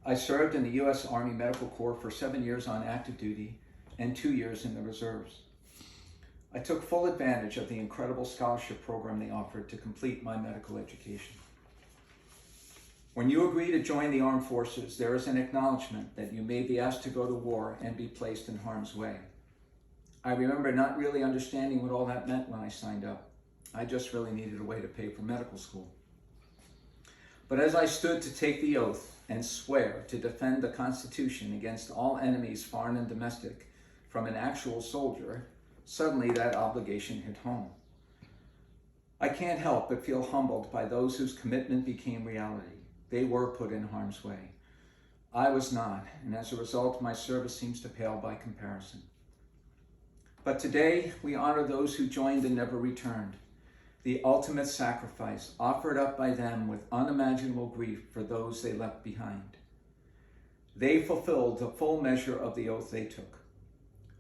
I served in the U.S. Army Medical Corps for 7 years on active duty and 2 years in the reserves. I took full advantage of the incredible scholarship program they offered to complete my medical education. When you agree to join the armed forces, there is an acknowledgement that you may be asked to go to war and be placed in harm's way. I remember not really understanding what all that meant when I signed up. I just really needed a way to pay for medical school. But as I stood to take the oath and swear to defend the Constitution against all enemies, foreign and domestic, from an actual soldier, suddenly that obligation hit home. I can't help but feel humbled by those whose commitment became reality. They were put in harm's way. I was not, and as a result, my service seems to pale by comparison. But today, we honor those who joined and never returned, the ultimate sacrifice offered up by them with unimaginable grief for those they left behind. They fulfilled the full measure of the oath they took.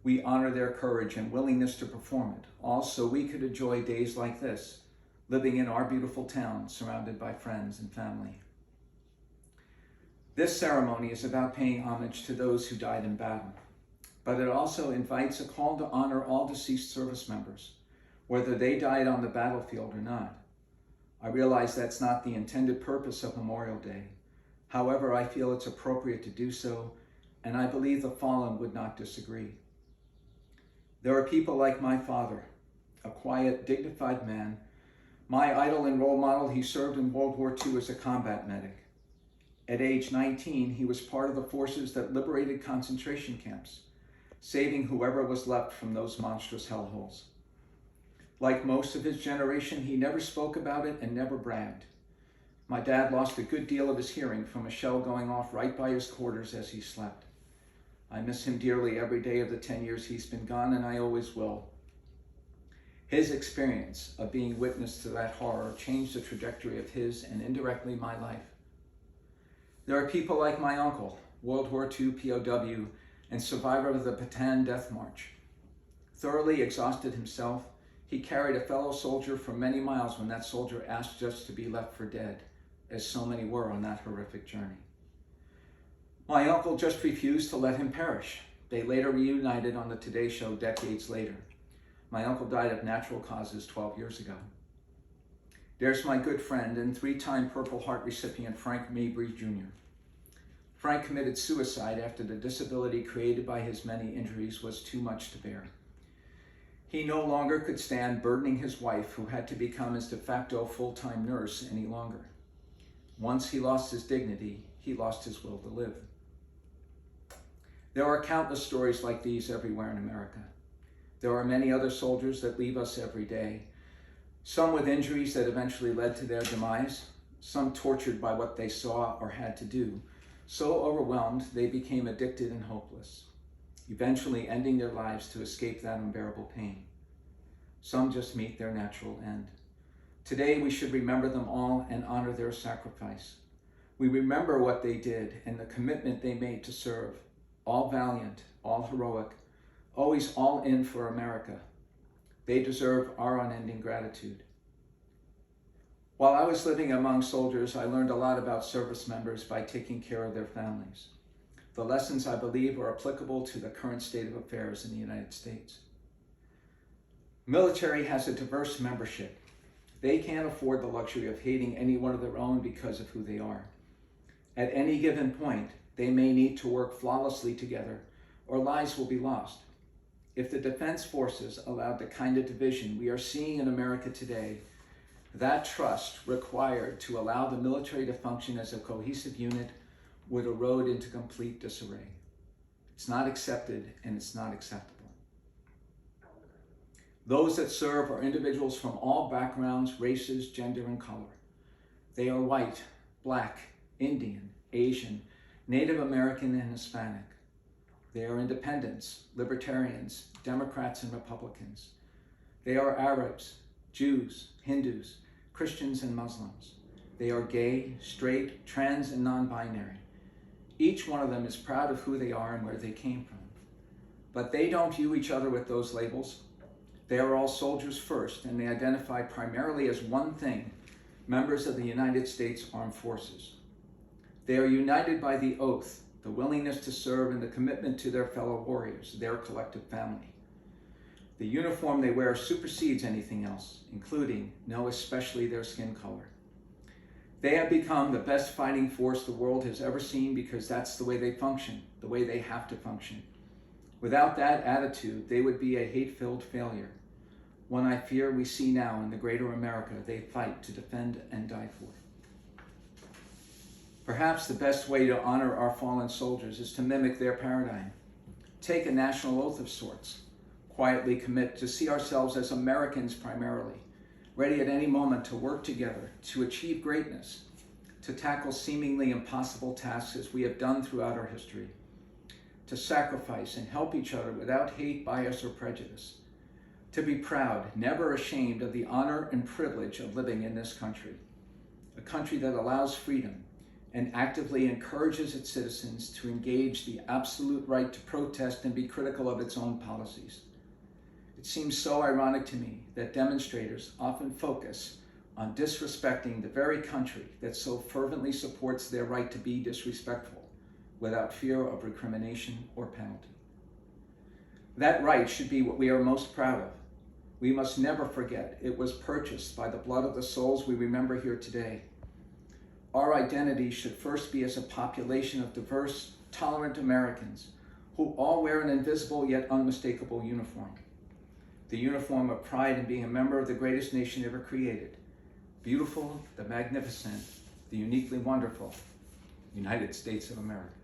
We honor their courage and willingness to perform it, all so we could enjoy days like this, living in our beautiful town, surrounded by friends and family. This ceremony is about paying homage to those who died in battle, but it also invites a call to honor all deceased service members, whether they died on the battlefield or not. I realize that's not the intended purpose of Memorial Day. However, I feel it's appropriate to do so, and I believe the fallen would not disagree. There are people like my father, a quiet, dignified man. My idol and role model, he served in World War II as a combat medic. At age 19, he was part of the forces that liberated concentration camps, saving whoever was left from those monstrous hellholes. Like most of his generation, he never spoke about it and never bragged. My dad lost a good deal of his hearing from a shell going off right by his quarters as he slept. I miss him dearly every day of the 10 years he's been gone, and I always will. His experience of being witness to that horror changed the trajectory of his and indirectly my life. There are people like my uncle, World War II POW and survivor of the Bataan Death March. Thoroughly exhausted himself, he carried a fellow soldier for many miles when that soldier asked just to be left for dead, as so many were on that horrific journey. My uncle just refused to let him perish. They later reunited on the Today Show decades later. My uncle died of natural causes 12 years ago. There's my good friend and 3-time Purple Heart recipient Frank Mabry Jr. Frank committed suicide after the disability created by his many injuries was too much to bear. He no longer could stand burdening his wife, who had to become his de facto full-time nurse, any longer. Once he lost his dignity, he lost his will to live. There are countless stories like these everywhere in America. There are many other soldiers that leave us every day, some with injuries that eventually led to their demise, some tortured by what they saw or had to do, so overwhelmed they became addicted and hopeless, eventually ending their lives to escape that unbearable pain. Some just meet their natural end. Today we should remember them all and honor their sacrifice. We remember what they did and the commitment they made to serve, all valiant, all heroic, always all in for America. They deserve our unending gratitude. While I was living among soldiers, I learned a lot about service members by taking care of their families. The lessons, I believe, are applicable to the current state of affairs in the United States. Military has a diverse membership. They can't afford the luxury of hating any one of their own because of who they are. At any given point, they may need to work flawlessly together, or lives will be lost. If the Defense Forces allowed the kind of division we are seeing in America today, that trust required to allow the military to function as a cohesive unit would erode into complete disarray. It's not accepted, and it's not acceptable. Those that serve are individuals from all backgrounds, races, gender, and color. They are white, black, Indian, Asian, Native American, and Hispanic. They are independents, libertarians, Democrats, and Republicans. They are Arabs, Jews, Hindus, Christians, and Muslims. They are gay, straight, trans, and non-binary. Each one of them is proud of who they are and where they came from. But they don't view each other with those labels. They are all soldiers first, and they identify primarily as one thing: members of the United States Armed Forces. They are united by the oath, the willingness to serve, and the commitment to their fellow warriors, their collective family. The uniform they wear supersedes anything else, including, no, especially their skin color. They have become the best fighting force the world has ever seen because that's the way they function, the way they have to function. Without that attitude, they would be a hate-filled failure, one I fear we see now in the greater America they fight to defend and die for. Perhaps the best way to honor our fallen soldiers is to mimic their paradigm. Take a national oath of sorts, quietly commit to see ourselves as Americans primarily, ready at any moment to work together, to achieve greatness, to tackle seemingly impossible tasks as we have done throughout our history, to sacrifice and help each other without hate, bias, or prejudice, to be proud, never ashamed of the honor and privilege of living in this country, a country that allows freedom and actively encourages its citizens to engage the absolute right to protest and be critical of its own policies. It seems so ironic to me that demonstrators often focus on disrespecting the very country that so fervently supports their right to be disrespectful without fear of recrimination or penalty. That right should be what we are most proud of. We must never forget it was purchased by the blood of the souls we remember here today. Our identity should first be as a population of diverse, tolerant Americans who all wear an invisible yet unmistakable uniform. The uniform of pride in being a member of the greatest nation ever created. Beautiful, the magnificent, the uniquely wonderful United States of America.